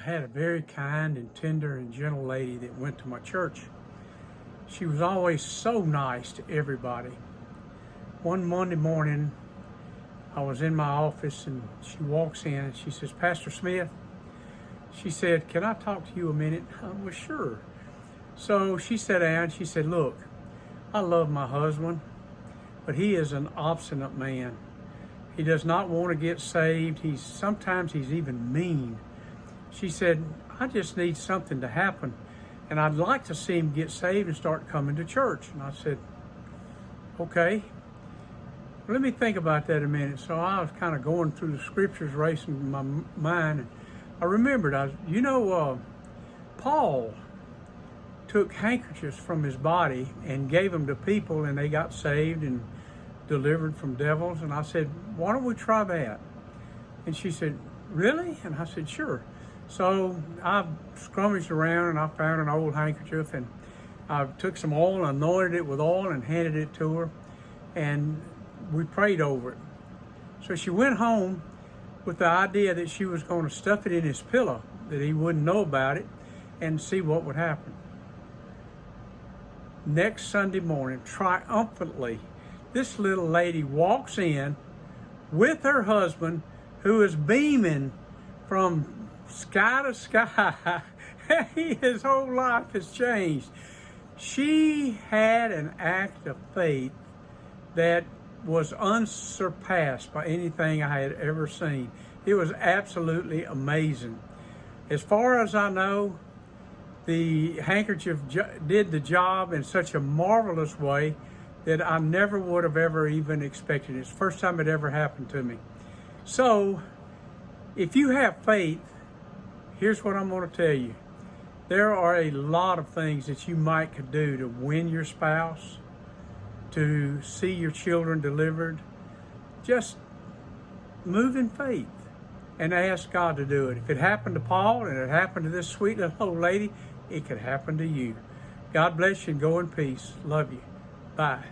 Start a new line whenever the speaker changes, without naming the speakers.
had a very kind and tender and gentle lady that went to my church. She was always so nice to everybody. One Monday morning, I was in my office and she walks in and she says, "Pastor Smith," she said, "can I talk to you a minute?" I was sure. So she sat down and she said, "Look, I love my husband, but he is an obstinate man. He does not want to get saved. Sometimes he's even mean." She said, "I just need something to happen, and I'd like to see him get saved and start coming to church." And I said, "Okay, let me think about that a minute." So I was kind of going through the scriptures, racing in my mind, and I remembered, Paul took handkerchiefs from his body and gave them to people, and they got saved and delivered from devils. And I said, "Why don't we try that?" And she said, "Really?" And I said, "Sure." So I scrummaged around and I found an old handkerchief, and I took some oil, anointed it with oil, and handed it to her, and we prayed over it. So she went home with the idea that she was going to stuff it in his pillow, that he wouldn't know about it, and see what would happen. Next Sunday morning, triumphantly, this little lady walks in with her husband, who is beaming from sky to sky. His whole life has changed. She had an act of faith that was unsurpassed by anything I had ever seen. It was absolutely amazing. As far as I know, the handkerchief did the job in such a marvelous way that I never would have ever even expected. It's the first time it ever happened to me. So, if you have faith, here's what I'm going to tell you. There are a lot of things that you could do to win your spouse, to see your children delivered. Just move in faith and ask God to do it. If it happened to Paul and it happened to this sweet little old lady, it could happen to you. God bless you and go in peace. Love you. Bye.